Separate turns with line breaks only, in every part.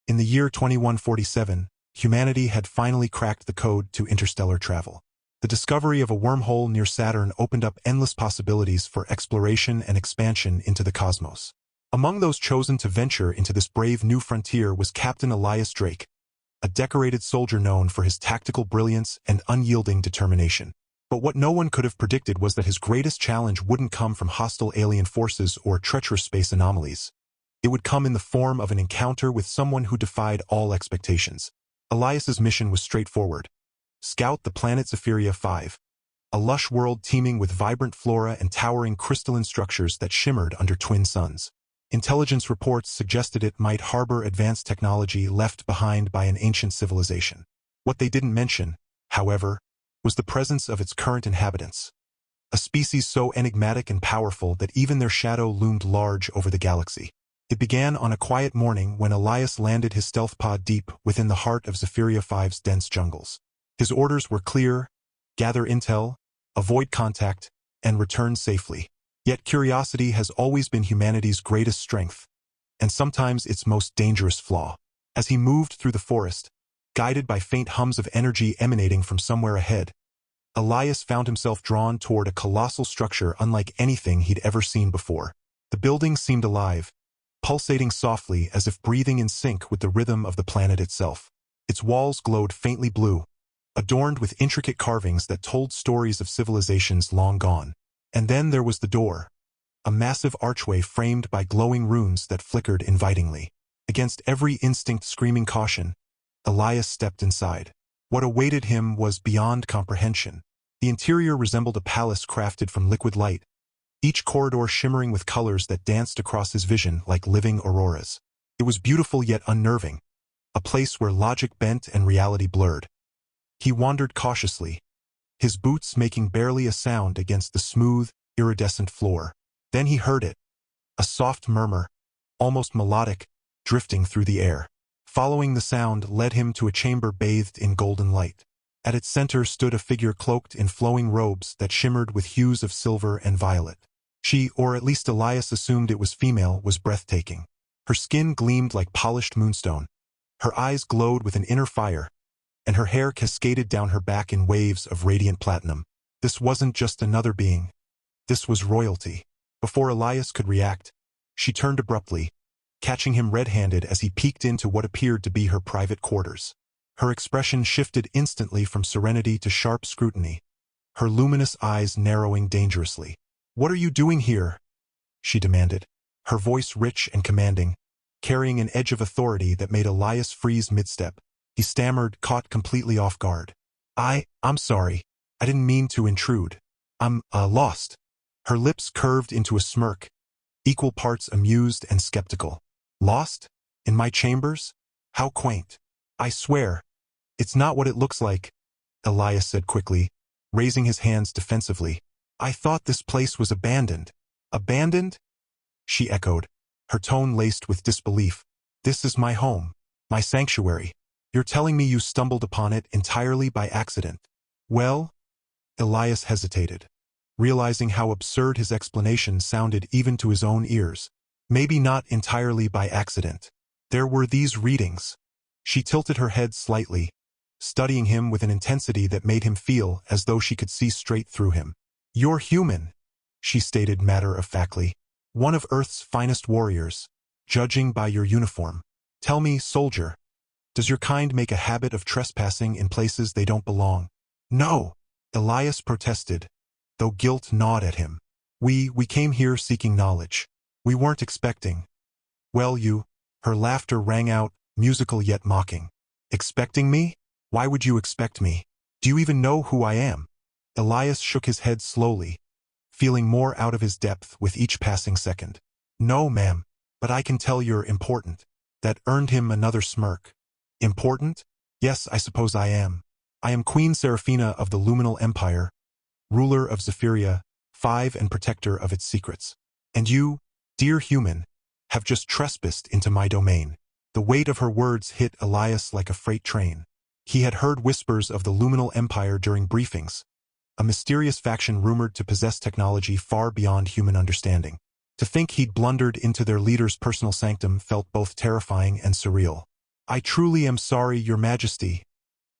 In the year 2147, humanity had finally cracked the code to interstellar travel. The discovery of a wormhole near Saturn opened up endless possibilities for exploration and expansion into the cosmos. Among those chosen to venture into this brave new frontier was Captain Elias Drake, a decorated soldier known for his tactical brilliance and unyielding determination. But what no one could have predicted was that his greatest challenge wouldn't come from hostile alien forces or treacherous space anomalies. It would come in the form of an encounter with someone who defied all expectations. Elias's mission was straightforward. Scout the planet Zapiria 5, a lush world teeming with vibrant flora and towering crystalline structures that shimmered under twin suns. Intelligence reports suggested it might harbor advanced technology left behind by an ancient civilization. What they didn't mention, however, was the presence of its current inhabitants, a species so enigmatic and powerful that even their shadow loomed large over the galaxy. It began on a quiet morning when Elias landed his stealth pod deep within the heart of Zapiria 5's dense jungles. His orders were clear: gather intel, avoid contact, and return safely. Yet curiosity has always been humanity's greatest strength, and sometimes its most dangerous flaw. As he moved through the forest, guided by faint hums of energy emanating from somewhere ahead, Elias found himself drawn toward a colossal structure unlike anything he'd ever seen before. The building seemed alive, pulsating softly as if breathing in sync with the rhythm of the planet itself. Its walls glowed faintly blue, adorned with intricate carvings that told stories of civilizations long gone. And then there was the door, a massive archway framed by glowing runes that flickered invitingly. Against every instinct screaming caution, Elias stepped inside. What awaited him was beyond comprehension. The interior resembled a palace crafted from liquid light, each corridor shimmering with colors that danced across his vision like living auroras. It was beautiful yet unnerving, a place where logic bent and reality blurred. He wandered cautiously, his boots making barely a sound against the smooth, iridescent floor. Then he heard it, a soft murmur, almost melodic, drifting through the air. Following the sound led him to a chamber bathed in golden light. At its center stood a figure cloaked in flowing robes that shimmered with hues of silver and violet. She, or at least Elias assumed it was female, was breathtaking. Her skin gleamed like polished moonstone. Her eyes glowed with an inner fire, and her hair cascaded down her back in waves of radiant platinum. This wasn't just another being. This was royalty. Before Elias could react, she turned abruptly, catching him red-handed as he peeked into what appeared to be her private quarters. Her expression shifted instantly from serenity to sharp scrutiny, her luminous eyes narrowing dangerously. "What are you doing here?" she demanded, her voice rich and commanding, carrying an edge of authority that made Elias freeze mid-step. He stammered, caught completely off guard. I'm sorry. I didn't mean to intrude. I'm lost." Her lips curved into a smirk, equal parts amused and skeptical. "Lost? In my chambers? How quaint. I swear, it's not what it looks like," Elias said quickly, raising his hands defensively. "I thought this place was abandoned." "Abandoned?" she echoed, her tone laced with disbelief. "This is my home, my sanctuary. You're telling me you stumbled upon it entirely by accident?" "Well?" Elias hesitated, realizing how absurd his explanation sounded even to his own ears. "Maybe not entirely by accident. There were these readings." She tilted her head slightly, studying him with an intensity that made him feel as though she could see straight through him. "You're human," she stated matter-of-factly. "One of Earth's finest warriors, judging by your uniform. Tell me, soldier, does your kind make a habit of trespassing in places they don't belong?" "No," Elias protested, though guilt gnawed at him. We came here seeking knowledge. We weren't expecting." "Well, you..." Her laughter rang out, musical yet mocking. "Expecting me? Why would you expect me? Do you even know who I am?" Elias shook his head slowly, feeling more out of his depth with each passing second. "No, ma'am, but I can tell you're important." That earned him another smirk. "Important? Yes, I suppose I am. I am Queen Seraphina of the Luminal Empire, ruler of Zapiria 5 and protector of its secrets. And you, dear human, have just trespassed into my domain." The weight of her words hit Elias like a freight train. He had heard whispers of the Luminal Empire during briefings, a mysterious faction rumored to possess technology far beyond human understanding. To think he'd blundered into their leader's personal sanctum felt both terrifying and surreal. I truly am sorry, Your Majesty,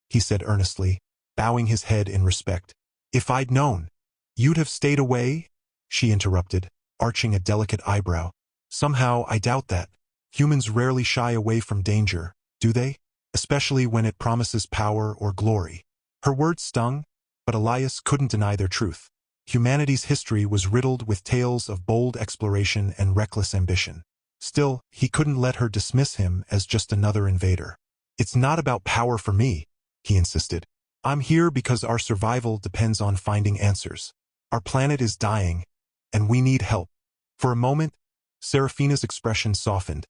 he said earnestly, bowing his head in respect. If I'd known, you'd have stayed away? She interrupted, arching a delicate eyebrow. Somehow, I doubt that. Humans rarely shy away from danger, do they? Especially when it promises power or glory. Her words stung, but Elias couldn't deny their truth. Humanity's history was riddled with tales of bold exploration and reckless ambition. Still, he couldn't let her dismiss him as just another invader. It's not about power for me, he insisted. I'm here because our survival depends on finding answers. Our planet is dying, and we need help. For a moment, Serafina's expression softened,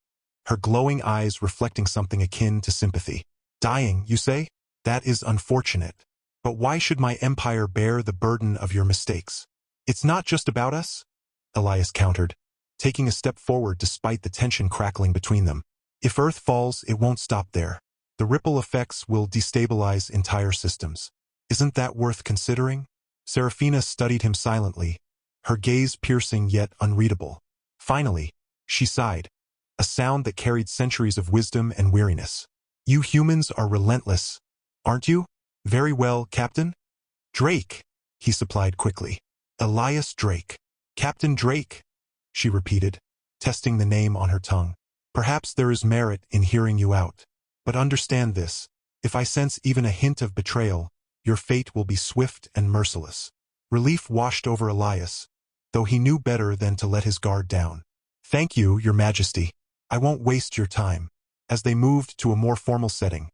her glowing eyes reflecting something akin to sympathy. Dying, you say? That is unfortunate. But why should my empire bear the burden of your mistakes? It's not just about us, Elias countered, taking a step forward despite the tension crackling between them. If Earth falls, it won't stop there. The ripple effects will destabilize entire systems. Isn't that worth considering? Serafina studied him silently, her gaze piercing yet unreadable. Finally, she sighed, a sound that carried centuries of wisdom and weariness. You humans are relentless, aren't you? Very well, Captain. Drake, he supplied quickly. Elias Drake. Captain Drake, she repeated, testing the name on her tongue. Perhaps there is merit in hearing you out. But understand this, if I sense even a hint of betrayal, your fate will be swift and merciless. Relief washed over Elias, though he knew better than to let his guard down. Thank you, Your Majesty. I won't waste your time. As they moved to a more formal setting,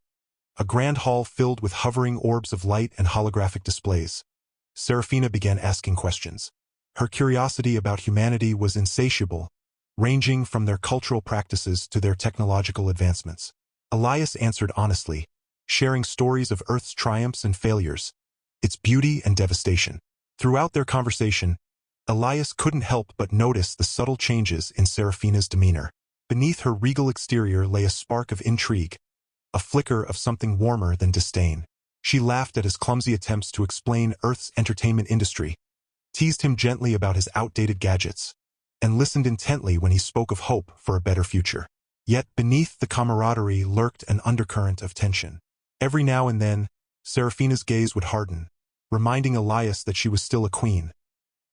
a grand hall filled with hovering orbs of light and holographic displays, Serafina began asking questions. Her curiosity about humanity was insatiable, ranging from their cultural practices to their technological advancements. Elias answered honestly, sharing stories of Earth's triumphs and failures, its beauty and devastation. Throughout their conversation, Elias couldn't help but notice the subtle changes in Serafina's demeanor. Beneath her regal exterior lay a spark of intrigue, a flicker of something warmer than disdain. She laughed at his clumsy attempts to explain Earth's entertainment industry, teased him gently about his outdated gadgets, and listened intently when he spoke of hope for a better future. Yet beneath the camaraderie lurked an undercurrent of tension. Every now and then, Serafina's gaze would harden, reminding Elias that she was still a queen,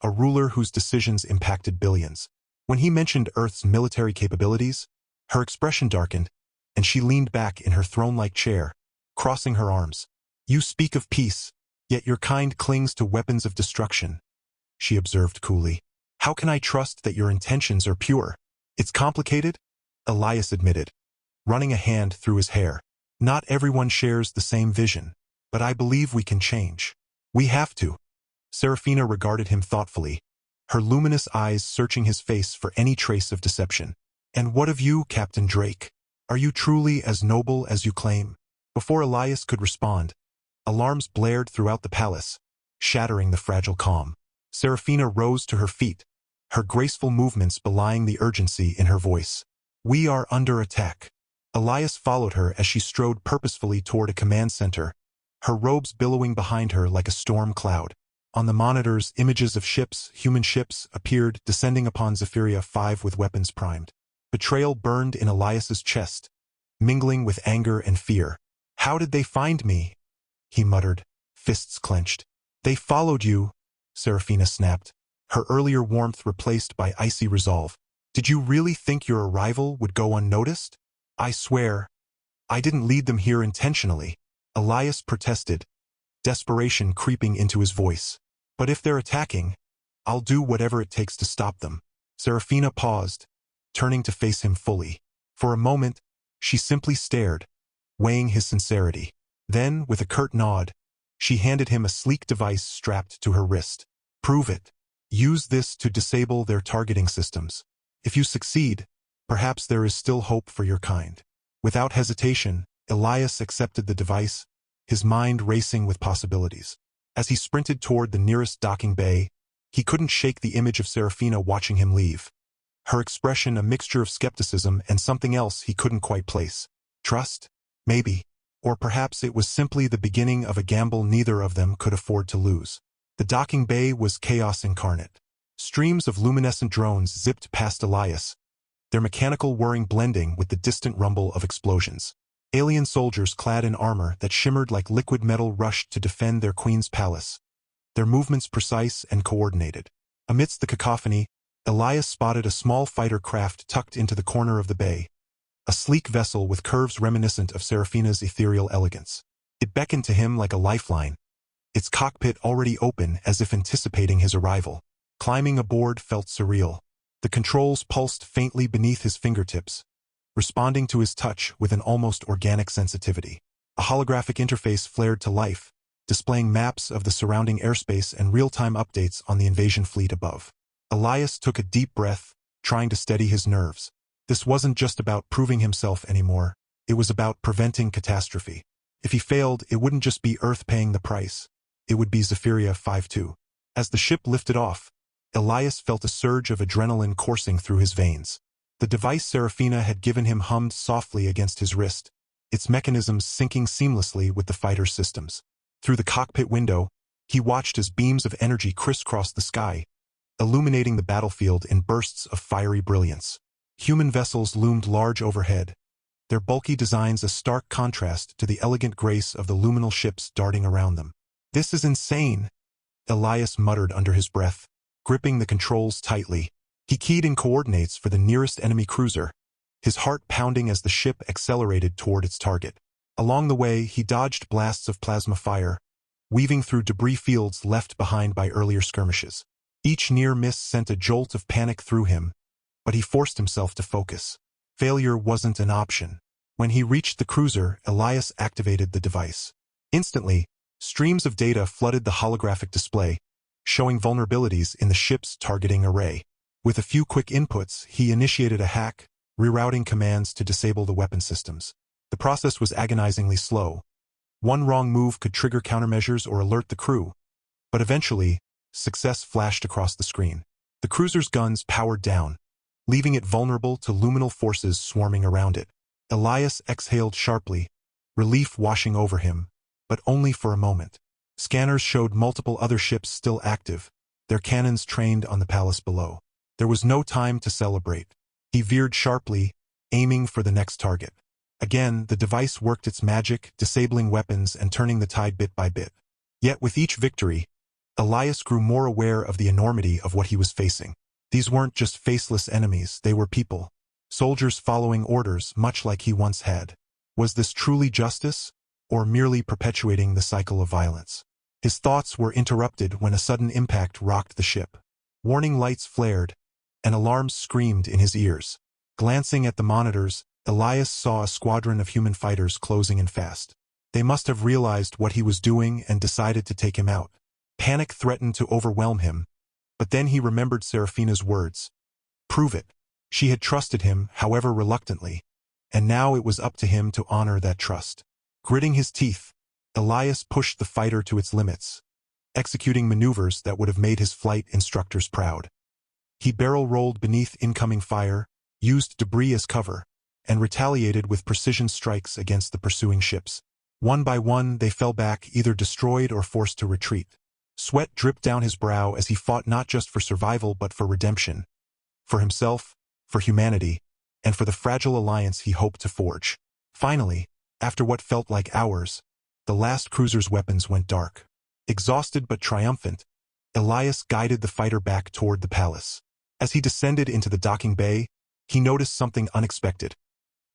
a ruler whose decisions impacted billions. When he mentioned Earth's military capabilities, her expression darkened, and she leaned back in her throne-like chair, crossing her arms. You speak of peace, yet your kind clings to weapons of destruction, she observed coolly. How can I trust that your intentions are pure? It's complicated, Elias admitted, running a hand through his hair. Not everyone shares the same vision, but I believe we can change. We have to. Serafina regarded him thoughtfully, her luminous eyes searching his face for any trace of deception. And what of you, Captain Drake? Are you truly as noble as you claim? Before Elias could respond, alarms blared throughout the palace, shattering the fragile calm. Serafina rose to her feet, her graceful movements belying the urgency in her voice. We are under attack. Elias followed her as she strode purposefully toward a command center, her robes billowing behind her like a storm cloud. On the monitors, images of ships, human ships, appeared, descending upon Zapiria 5 with weapons primed. Betrayal burned in Elias's chest, mingling with anger and fear. How did they find me? He muttered, fists clenched. They followed you, Serafina snapped, her earlier warmth replaced by icy resolve. Did you really think your arrival would go unnoticed? I swear, I didn't lead them here intentionally, Elias protested, desperation creeping into his voice. But if they're attacking, I'll do whatever it takes to stop them. Serafina paused, turning to face him fully. For a moment, she simply stared, weighing his sincerity. Then, with a curt nod, she handed him a sleek device strapped to her wrist. Prove it. Use this to disable their targeting systems. If you succeed, perhaps there is still hope for your kind. Without hesitation, Elias accepted the device, his mind racing with possibilities. As he sprinted toward the nearest docking bay, he couldn't shake the image of Serafina watching him leave. Her expression a mixture of skepticism and something else he couldn't quite place. Trust? Maybe. Or perhaps it was simply the beginning of a gamble neither of them could afford to lose. The docking bay was chaos incarnate. Streams of luminescent drones zipped past Elias, their mechanical whirring blending with the distant rumble of explosions. Alien soldiers clad in armor that shimmered like liquid metal rushed to defend their queen's palace, their movements precise and coordinated. Amidst the cacophony, Elias spotted a small fighter craft tucked into the corner of the bay, a sleek vessel with curves reminiscent of Seraphina's ethereal elegance. It beckoned to him like a lifeline, its cockpit already open as if anticipating his arrival. Climbing aboard felt surreal. The controls pulsed faintly beneath his fingertips, responding to his touch with an almost organic sensitivity. A holographic interface flared to life, displaying maps of the surrounding airspace and real-time updates on the invasion fleet above. Elias took a deep breath, trying to steady his nerves. This wasn't just about proving himself anymore, it was about preventing catastrophe. If he failed, it wouldn't just be Earth paying the price. It would be Zapiria 5-2. As the ship lifted off, Elias felt a surge of adrenaline coursing through his veins. The device Seraphina had given him hummed softly against his wrist, its mechanisms syncing seamlessly with the fighter's systems. Through the cockpit window, he watched as beams of energy crisscrossed the sky, illuminating the battlefield in bursts of fiery brilliance. Human vessels loomed large overhead, their bulky designs a stark contrast to the elegant grace of the luminal ships darting around them. "This is insane," Elias muttered under his breath, gripping the controls tightly. He keyed in coordinates for the nearest enemy cruiser, his heart pounding as the ship accelerated toward its target. Along the way, he dodged blasts of plasma fire, weaving through debris fields left behind by earlier skirmishes. Each near miss sent a jolt of panic through him, but he forced himself to focus. Failure wasn't an option. When he reached the cruiser, Elias activated the device. Instantly, streams of data flooded the holographic display, showing vulnerabilities in the ship's targeting array. With a few quick inputs, he initiated a hack, rerouting commands to disable the weapon systems. The process was agonizingly slow. One wrong move could trigger countermeasures or alert the crew, but eventually, success flashed across the screen. The cruiser's guns powered down, leaving it vulnerable to luminal forces swarming around it. Elias exhaled sharply, relief washing over him, but only for a moment. Scanners showed multiple other ships still active, their cannons trained on the palace below. There was no time to celebrate. He veered sharply, aiming for the next target. Again, the device worked its magic, disabling weapons and turning the tide bit by bit. Yet with each victory, Elias grew more aware of the enormity of what he was facing. These weren't just faceless enemies, they were people. Soldiers following orders, much like he once had. Was this truly justice, or merely perpetuating the cycle of violence? His thoughts were interrupted when a sudden impact rocked the ship. Warning lights flared, and alarms screamed in his ears. Glancing at the monitors, Elias saw a squadron of human fighters closing in fast. They must have realized what he was doing and decided to take him out. Panic threatened to overwhelm him, but then he remembered Seraphina's words. Prove it. She had trusted him, however reluctantly, and now it was up to him to honor that trust. Gritting his teeth, Elias pushed the fighter to its limits, executing maneuvers that would have made his flight instructors proud. He barrel-rolled beneath incoming fire, used debris as cover, and retaliated with precision strikes against the pursuing ships. One by one, they fell back, either destroyed or forced to retreat. Sweat dripped down his brow as he fought not just for survival but for redemption, for himself, for humanity, and for the fragile alliance he hoped to forge. Finally, after what felt like hours, the last cruiser's weapons went dark. Exhausted but triumphant, Elias guided the fighter back toward the palace. As he descended into the docking bay, he noticed something unexpected.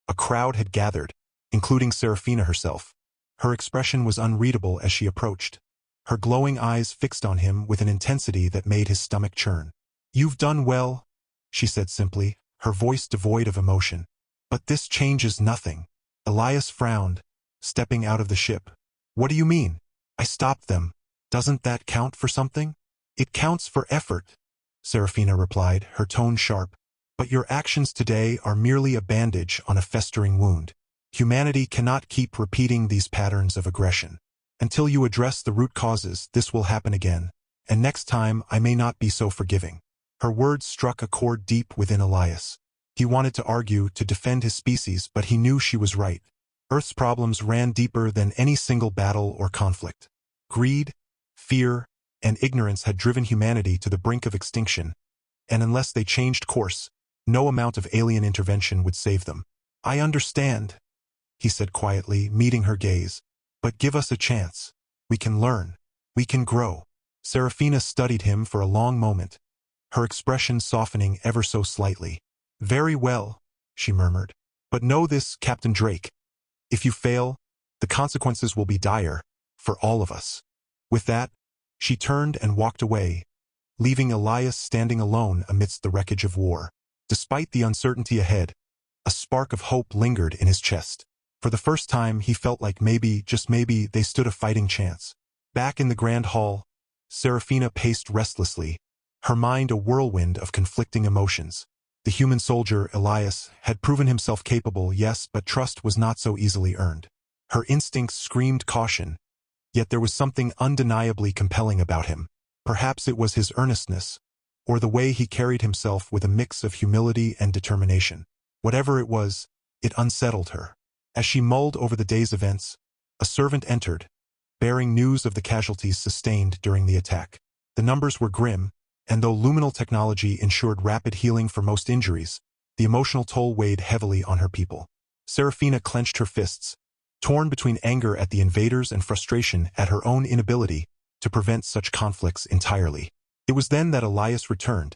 A crowd had gathered, including Seraphina herself. Her expression was unreadable as she approached, her glowing eyes fixed on him with an intensity that made his stomach churn. "You've done well," she said simply, her voice devoid of emotion. "But this changes nothing." Elias frowned, stepping out of the ship. "What do you mean?" "I stopped them. Doesn't that count for something?" "It counts for effort," Seraphina replied, her tone sharp. "But your actions today are merely a bandage on a festering wound. Humanity cannot keep repeating these patterns of aggression. Until you address the root causes, this will happen again, and next time I may not be so forgiving." Her words struck a chord deep within Elias. He wanted to argue, to defend his species, but he knew she was right. Earth's problems ran deeper than any single battle or conflict. Greed, fear, and ignorance had driven humanity to the brink of extinction, and unless they changed course, no amount of alien intervention would save them. "I understand," he said quietly, meeting her gaze. But give us a chance. We can learn. We can grow. Serafina studied him for a long moment, her expression softening ever so slightly. Very well, she murmured. But know this, Captain Drake. If you fail, the consequences will be dire, for all of us. With that, she turned and walked away, leaving Elias standing alone amidst the wreckage of war. Despite the uncertainty ahead, a spark of hope lingered in his chest. For the first time, he felt like maybe, just maybe, they stood a fighting chance. Back in the grand hall, Serafina paced restlessly, her mind a whirlwind of conflicting emotions. The human soldier, Elias, had proven himself capable, yes, but trust was not so easily earned. Her instincts screamed caution, yet there was something undeniably compelling about him. Perhaps it was his earnestness, or the way he carried himself with a mix of humility and determination. Whatever it was, it unsettled her. As she mulled over the day's events, a servant entered, bearing news of the casualties sustained during the attack. The numbers were grim, and though luminal technology ensured rapid healing for most injuries, the emotional toll weighed heavily on her people. Serafina clenched her fists, torn between anger at the invaders and frustration at her own inability to prevent such conflicts entirely. It was then that Elias returned,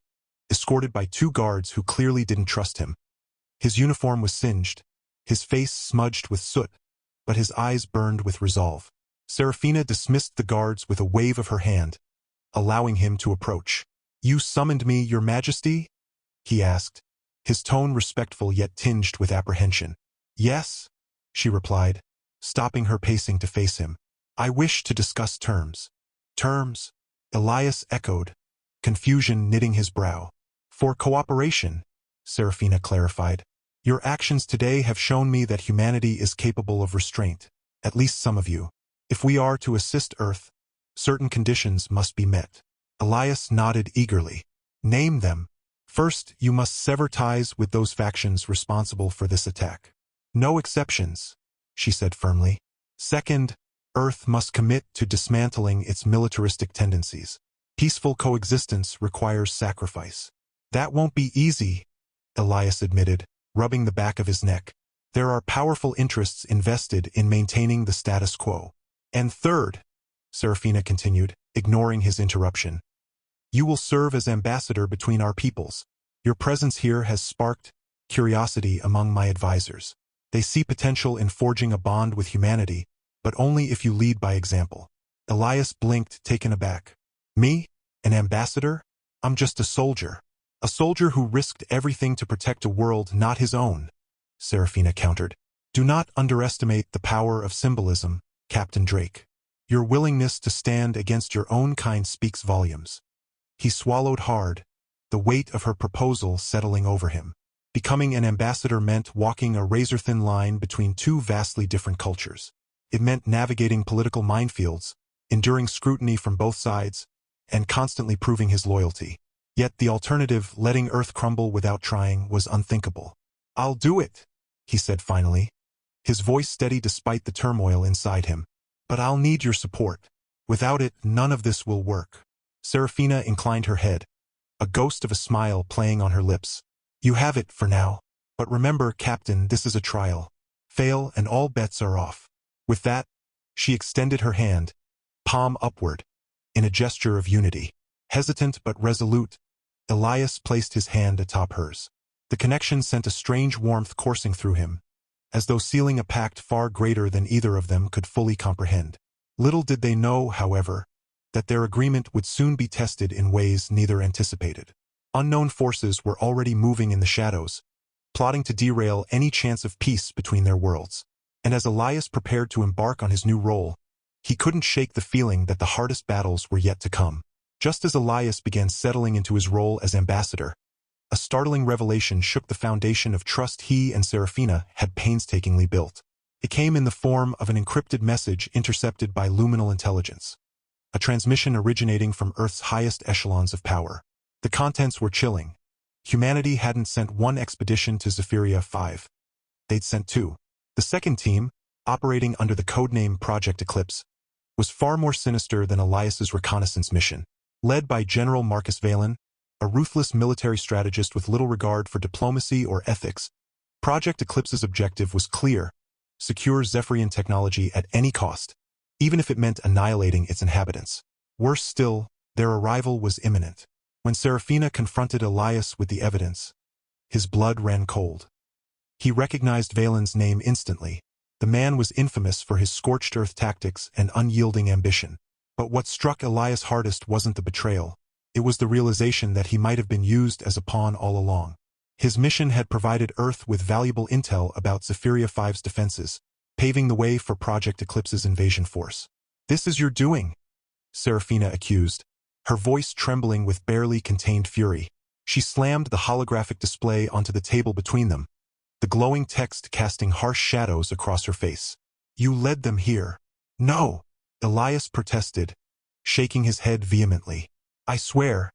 escorted by 2 guards who clearly didn't trust him. His uniform was singed, his face smudged with soot, but his eyes burned with resolve. Serafina dismissed the guards with a wave of her hand, allowing him to approach. "You summoned me, Your Majesty?" he asked, his tone respectful yet tinged with apprehension. "Yes," she replied, stopping her pacing to face him. "I wish to discuss terms." "Terms?" Elias echoed, confusion knitting his brow. "For cooperation," Serafina clarified. "Your actions today have shown me that humanity is capable of restraint, at least some of you. If we are to assist Earth, certain conditions must be met." Elias nodded eagerly. "Name them." "First, you must sever ties with those factions responsible for this attack. No exceptions," she said firmly. "Second, Earth must commit to dismantling its militaristic tendencies. Peaceful coexistence requires sacrifice." "That won't be easy," Elias admitted, rubbing the back of his neck. "There are powerful interests invested in maintaining the status quo." "And third," Serafina continued, ignoring his interruption, "you will serve as ambassador between our peoples. Your presence here has sparked curiosity among my advisors. They see potential in forging a bond with humanity, but only if you lead by example." Elias blinked, taken aback. "Me? An ambassador? I'm just a soldier. A soldier who risked everything to protect a world not his own," Serafina countered. "Do not underestimate the power of symbolism, Captain Drake. Your willingness to stand against your own kind speaks volumes." He swallowed hard, the weight of her proposal settling over him. Becoming an ambassador meant walking a razor-thin line between 2 vastly different cultures. It meant navigating political minefields, enduring scrutiny from both sides, and constantly proving his loyalty. Yet the alternative, letting Earth crumble without trying, was unthinkable. "I'll do it," he said finally, his voice steady despite the turmoil inside him. "But I'll need your support. Without it, none of this will work." Serafina inclined her head, a ghost of a smile playing on her lips. "You have it for now. But remember, Captain, this is a trial. Fail and all bets are off." With that, she extended her hand, palm upward, in a gesture of unity. Hesitant but resolute, Elias placed his hand atop hers. The connection sent a strange warmth coursing through him, as though sealing a pact far greater than either of them could fully comprehend. Little did they know, however, that their agreement would soon be tested in ways neither anticipated. Unknown forces were already moving in the shadows, plotting to derail any chance of peace between their worlds. And as Elias prepared to embark on his new role, he couldn't shake the feeling that the hardest battles were yet to come. Just as Elias began settling into his role as ambassador, a startling revelation shook the foundation of trust he and Serafina had painstakingly built. It came in the form of an encrypted message intercepted by luminal intelligence, a transmission originating from Earth's highest echelons of power. The contents were chilling. Humanity hadn't sent one expedition to Zapiria 5. They'd sent 2. The second team, operating under the codename Project Eclipse, was far more sinister than Elias's reconnaissance mission. Led by General Marcus Valen, a ruthless military strategist with little regard for diplomacy or ethics, Project Eclipse's objective was clear: secure Zephyrian technology at any cost, even if it meant annihilating its inhabitants. Worse still, their arrival was imminent. When Serafina confronted Elias with the evidence, his blood ran cold. He recognized Valen's name instantly. The man was infamous for his scorched earth tactics and unyielding ambition. But what struck Elias hardest wasn't the betrayal. It was the realization that he might have been used as a pawn all along. His mission had provided Earth with valuable intel about Zapiria 5's defenses, paving the way for Project Eclipse's invasion force. "This is your doing," Serafina accused, her voice trembling with barely contained fury. She slammed the holographic display onto the table between them, the glowing text casting harsh shadows across her face. "You led them here." "No," Elias protested, shaking his head vehemently. "I swear,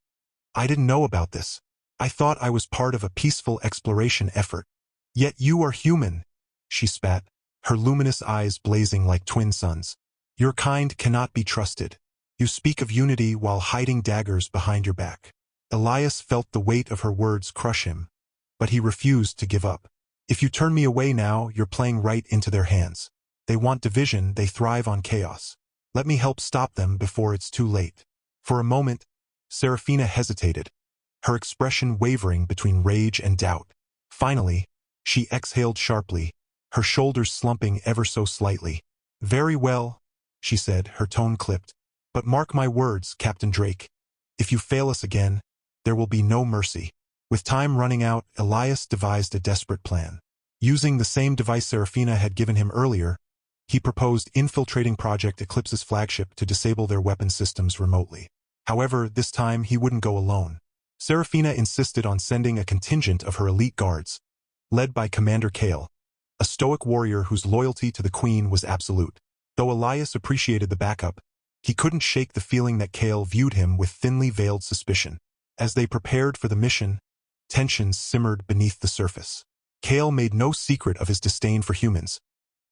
I didn't know about this. I thought I was part of a peaceful exploration effort." "Yet you are human," she spat, her luminous eyes blazing like twin suns. "Your kind cannot be trusted. You speak of unity while hiding daggers behind your back." Elias felt the weight of her words crush him, but he refused to give up. "If you turn me away now, you're playing right into their hands. They want division, they thrive on chaos. Let me help stop them before it's too late." For a moment, Serafina hesitated, her expression wavering between rage and doubt. Finally, she exhaled sharply, her shoulders slumping ever so slightly. "Very well," she said, her tone clipped. "But mark my words, Captain Drake. If you fail us again, there will be no mercy." With time running out, Elias devised a desperate plan. Using the same device Serafina had given him earlier, he proposed infiltrating Project Eclipse's flagship to disable their weapon systems remotely. However, this time he wouldn't go alone. Serafina insisted on sending a contingent of her elite guards, led by Commander Kale, a stoic warrior whose loyalty to the Queen was absolute. Though Elias appreciated the backup, he couldn't shake the feeling that Kale viewed him with thinly veiled suspicion. As they prepared for the mission, tensions simmered beneath the surface. Kale made no secret of his disdain for humans,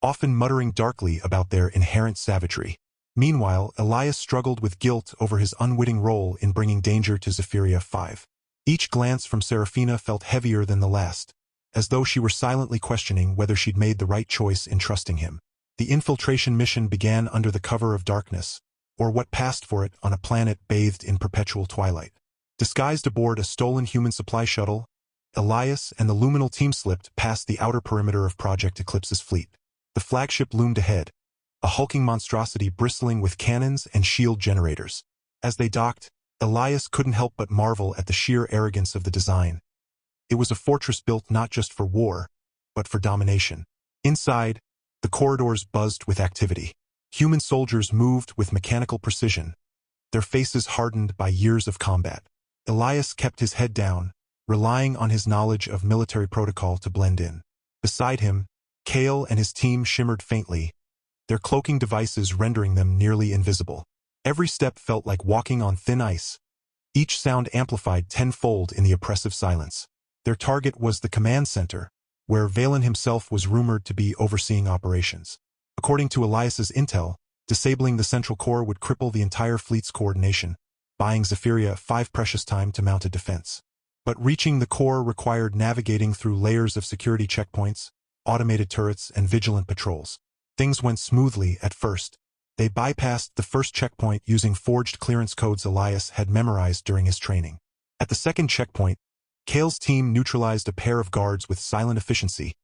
often muttering darkly about their inherent savagery. Meanwhile, Elias struggled with guilt over his unwitting role in bringing danger to Zapiria 5. Each glance from Serafina felt heavier than the last, as though she were silently questioning whether she'd made the right choice in trusting him. The infiltration mission began under the cover of darkness, or what passed for it on a planet bathed in perpetual twilight. Disguised aboard a stolen human supply shuttle, Elias and the Luminal team slipped past the outer perimeter of Project Eclipse's fleet. The flagship loomed ahead, a hulking monstrosity bristling with cannons and shield generators. As they docked, Elias couldn't help but marvel at the sheer arrogance of the design. It was a fortress built not just for war, but for domination. Inside, the corridors buzzed with activity. Human soldiers moved with mechanical precision, their faces hardened by years of combat. Elias kept his head down, relying on his knowledge of military protocol to blend in. Beside him, Kale and his team shimmered faintly, their cloaking devices rendering them nearly invisible. Every step felt like walking on thin ice, each sound amplified tenfold in the oppressive silence. Their target was the command center, where Valen himself was rumored to be overseeing operations. According to Elias's intel, disabling the central core would cripple the entire fleet's coordination, buying Zapiria 5 precious time to mount a defense. But reaching the core required navigating through layers of security checkpoints, automated turrets, and vigilant patrols. Things went smoothly at first. They bypassed the first checkpoint using forged clearance codes Elias had memorized during his training. At the second checkpoint, Kale's team neutralized a pair of guards with silent efficiency,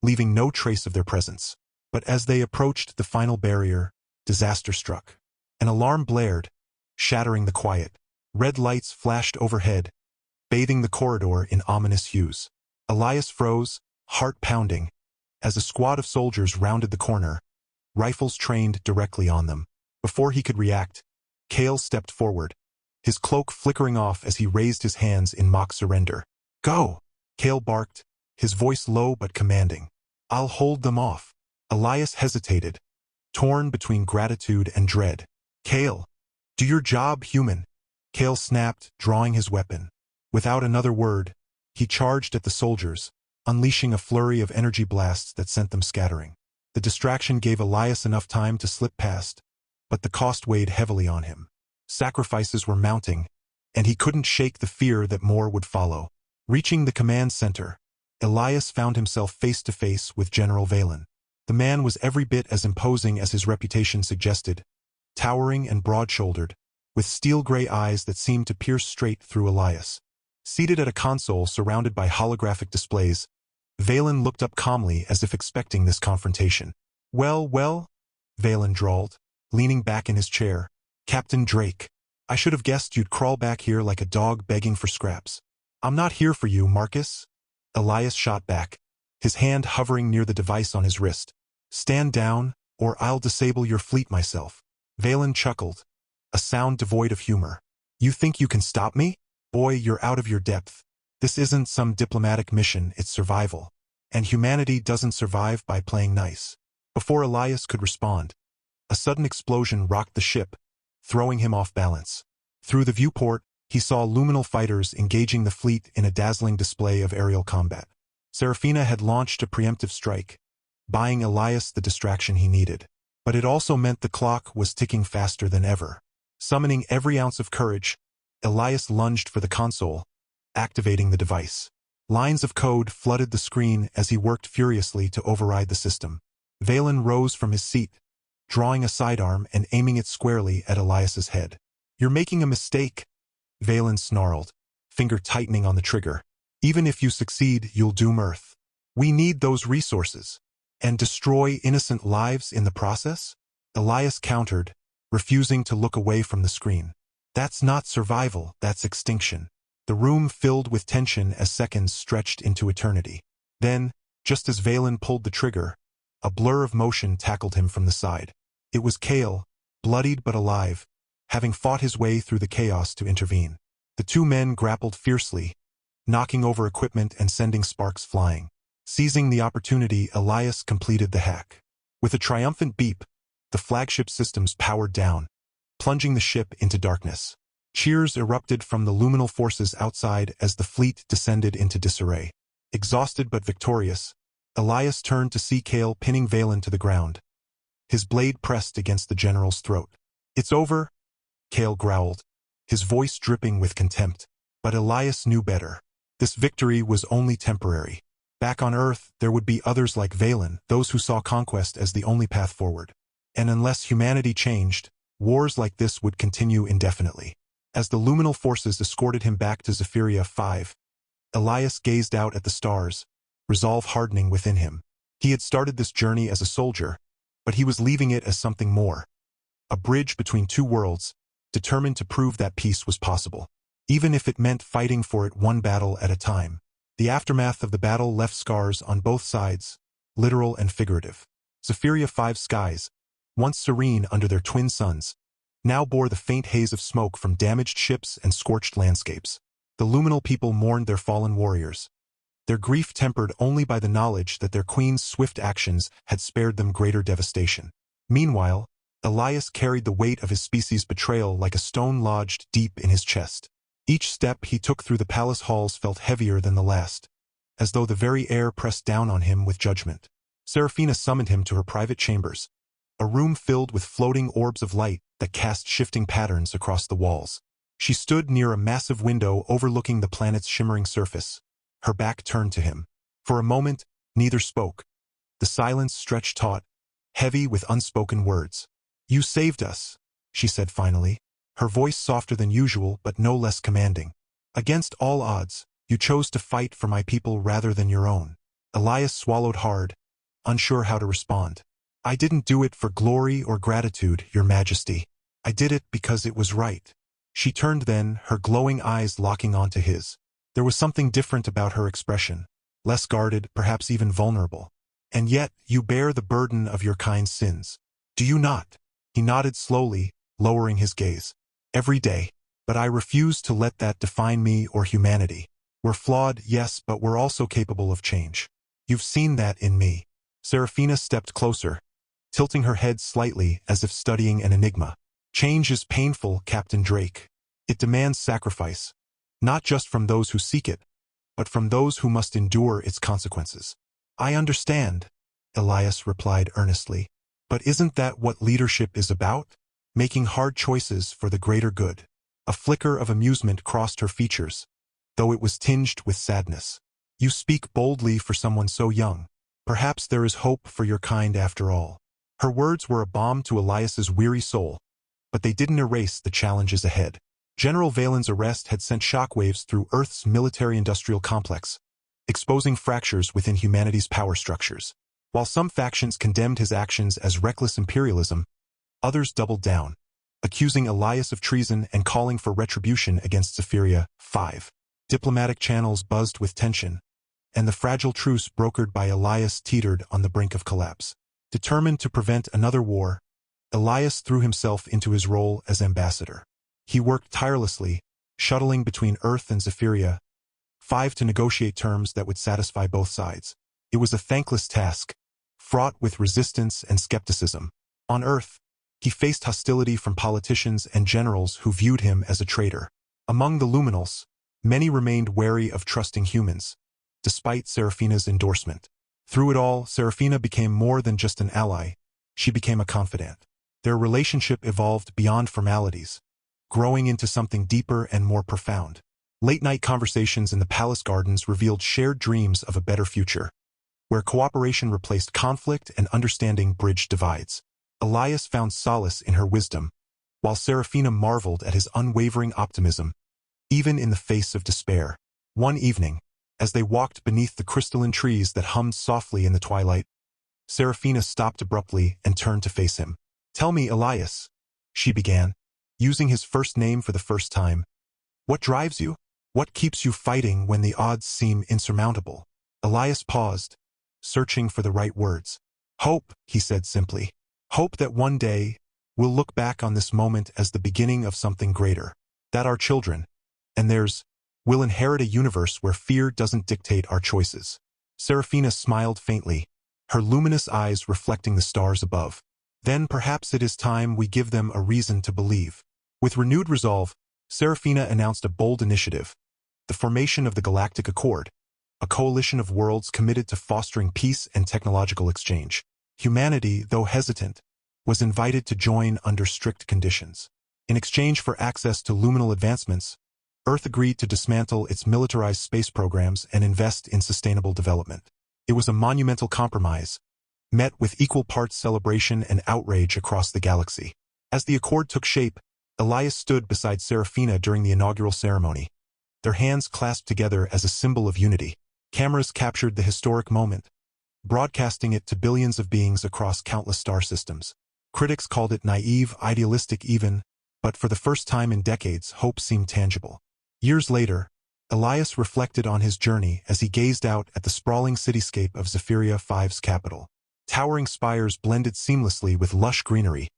leaving no trace of their presence. But as they approached the final barrier, disaster struck. An alarm blared, shattering the quiet. Red lights flashed overhead, bathing the corridor in ominous hues. Elias froze, heart pounding, as a squad of soldiers rounded the corner, rifles trained directly on them. Before he could react, Kale stepped forward, his cloak flickering off as he raised his hands in mock surrender. "Go!" Kale barked, his voice low but commanding. "I'll hold them off." Elias hesitated, torn between gratitude and dread. "Kale, do your job, human." Kale snapped, drawing his weapon. Without another word, he charged at the soldiers, unleashing a flurry of energy blasts that sent them scattering. The distraction gave Elias enough time to slip past, but the cost weighed heavily on him. Sacrifices were mounting, and he couldn't shake the fear that more would follow. Reaching the command center, Elias found himself face to face with General Valen. The man was every bit as imposing as his reputation suggested, towering and broad-shouldered, with steel-gray eyes that seemed to pierce straight through Elias. Seated at a console surrounded by holographic displays, Valen looked up calmly as if expecting this confrontation. "Well, well," Valen drawled, leaning back in his chair. "Captain Drake, I should have guessed you'd crawl back here like a dog begging for scraps." "I'm not here for you, Marcus," Elias shot back, his hand hovering near the device on his wrist. "Stand down, or I'll disable your fleet myself." Valen chuckled, a sound devoid of humor. "You think you can stop me? Boy, you're out of your depth. This isn't some diplomatic mission, it's survival. And humanity doesn't survive by playing nice." Before Elias could respond, a sudden explosion rocked the ship, throwing him off balance. Through the viewport, he saw luminal fighters engaging the fleet in a dazzling display of aerial combat. Serafina had launched a preemptive strike, buying Elias the distraction he needed. But it also meant the clock was ticking faster than ever. Summoning every ounce of courage, Elias lunged for the console, activating the device. Lines of code flooded the screen as he worked furiously to override the system. Valen rose from his seat, drawing a sidearm and aiming it squarely at Elias's head. "You're making a mistake," Valen snarled, finger tightening on the trigger. "Even if you succeed, you'll doom Earth. We need those resources. And destroy innocent lives in the process?" Elias countered, refusing to look away from the screen. "That's not survival, that's extinction." The room filled with tension as seconds stretched into eternity. Then, just as Valen pulled the trigger, a blur of motion tackled him from the side. It was Kale, bloodied but alive, having fought his way through the chaos to intervene. The two men grappled fiercely, knocking over equipment and sending sparks flying. Seizing the opportunity, Elias completed the hack. With a triumphant beep, the flagship systems powered down, plunging the ship into darkness. Cheers erupted from the luminal forces outside as the fleet descended into disarray. Exhausted but victorious, Elias turned to see Kale pinning Valen to the ground. His blade pressed against the general's throat. "It's over," Kale growled, his voice dripping with contempt. But Elias knew better. This victory was only temporary. Back on Earth, there would be others like Valen, those who saw conquest as the only path forward. And unless humanity changed, wars like this would continue indefinitely. As the luminal forces escorted him back to Zapiria 5, Elias gazed out at the stars, resolve hardening within him. He had started this journey as a soldier, but he was leaving it as something more. A bridge between two worlds, determined to prove that peace was possible, even if it meant fighting for it one battle at a time. The aftermath of the battle left scars on both sides, literal and figurative. Zapiria 5's skies, once serene under their twin suns, now bore the faint haze of smoke from damaged ships and scorched landscapes. The luminal people mourned their fallen warriors, their grief tempered only by the knowledge that their queen's swift actions had spared them greater devastation. Meanwhile, Elias carried the weight of his species' betrayal like a stone lodged deep in his chest. Each step he took through the palace halls felt heavier than the last, as though the very air pressed down on him with judgment. Serafina summoned him to her private chambers, a room filled with floating orbs of light that cast shifting patterns across the walls. She stood near a massive window overlooking the planet's shimmering surface, her back turned to him. For a moment, neither spoke. The silence stretched taut, heavy with unspoken words. "You saved us," she said finally, her voice softer than usual but no less commanding. "Against all odds, you chose to fight for my people rather than your own." Elias swallowed hard, unsure how to respond. "I didn't do it for glory or gratitude, Your Majesty. I did it because it was right." She turned then, her glowing eyes locking onto his. There was something different about her expression, less guarded, perhaps even vulnerable. "And yet, you bear the burden of your kind's sins. Do you not?" He nodded slowly, lowering his gaze. "Every day. But I refuse to let that define me or humanity. We're flawed, yes, but we're also capable of change. You've seen that in me." Serafina stepped closer, tilting her head slightly as if studying an enigma. "Change is painful, Captain Drake. It demands sacrifice, not just from those who seek it, but from those who must endure its consequences." "I understand," Elias replied earnestly. "But isn't that what leadership is about? Making hard choices for the greater good." A flicker of amusement crossed her features, though it was tinged with sadness. "You speak boldly for someone so young." Perhaps there is hope for your kind after all. Her words were a balm to Elias's weary soul, but they didn't erase the challenges ahead. General Valen's arrest had sent shockwaves through Earth's military-industrial complex, exposing fractures within humanity's power structures. While some factions condemned his actions as reckless imperialism, others doubled down, accusing Elias of treason and calling for retribution against Zapiria. 5. Diplomatic channels buzzed with tension, and the fragile truce brokered by Elias teetered on the brink of collapse. Determined to prevent another war, Elias threw himself into his role as ambassador. He worked tirelessly, shuttling between Earth and Zapiria, 5 to negotiate terms that would satisfy both sides. It was a thankless task, fraught with resistance and skepticism. On Earth, he faced hostility from politicians and generals who viewed him as a traitor. Among the Luminals, many remained wary of trusting humans, despite Serafina's endorsement. Through it all, Serafina became more than just an ally. She became a confidant. Their relationship evolved beyond formalities, growing into something deeper and more profound. Late-night conversations in the palace gardens revealed shared dreams of a better future, where cooperation replaced conflict and understanding bridged divides. Elias found solace in her wisdom, while Serafina marveled at his unwavering optimism, even in the face of despair. One evening, as they walked beneath the crystalline trees that hummed softly in the twilight, Serafina stopped abruptly and turned to face him. "Tell me, Elias," she began, using his first name for the first time. "What drives you? What keeps you fighting when the odds seem insurmountable?" Elias paused, searching for the right words. "Hope," he said simply. "Hope that one day we'll look back on this moment as the beginning of something greater. That our children, and theirs, will inherit a universe where fear doesn't dictate our choices." Serafina smiled faintly, her luminous eyes reflecting the stars above. "Then perhaps it is time we give them a reason to believe." With renewed resolve, Serafina announced a bold initiative: the formation of the Galactic Accord, a coalition of worlds committed to fostering peace and technological exchange. Humanity, though hesitant, was invited to join under strict conditions. In exchange for access to luminal advancements, Earth agreed to dismantle its militarized space programs and invest in sustainable development. It was a monumental compromise, met with equal parts celebration and outrage across the galaxy. As the accord took shape, Elias stood beside Serafina during the inaugural ceremony, their hands clasped together as a symbol of unity. Cameras captured the historic moment, broadcasting it to billions of beings across countless star systems. Critics called it naive, idealistic even, but for the first time in decades, hope seemed tangible. Years later, Elias reflected on his journey as he gazed out at the sprawling cityscape of Zapiria 5's capital. Towering spires blended seamlessly with lush greenery,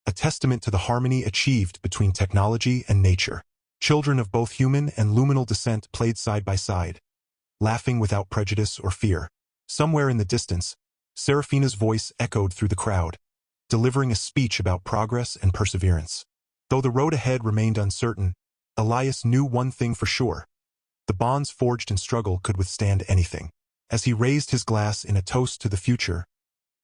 a testament to the harmony achieved between technology and nature. Children of both human and luminal descent played side by side, laughing without prejudice or fear. Somewhere in the distance, Serafina's voice echoed through the crowd, delivering a speech about progress and perseverance. Though the road ahead remained uncertain, Elias knew one thing for sure: the bonds forged in struggle could withstand anything. As he raised his glass in a toast to the future,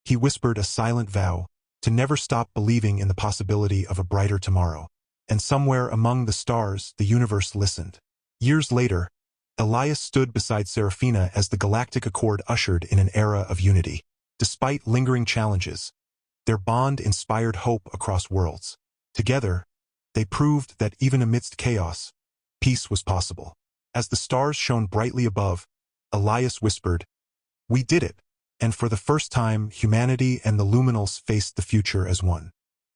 he whispered a silent vow to never stop believing in the possibility of a brighter tomorrow. And somewhere among the stars, the universe listened. Years later, Elias stood beside Serafina as the Galactic Accord ushered in an era of unity. Despite lingering challenges, their bond inspired hope across worlds. Together, they proved that even amidst chaos, peace was possible. As the stars shone brightly above, Elias whispered, "We did it." And for the first time, humanity and the Luminals faced the future as one.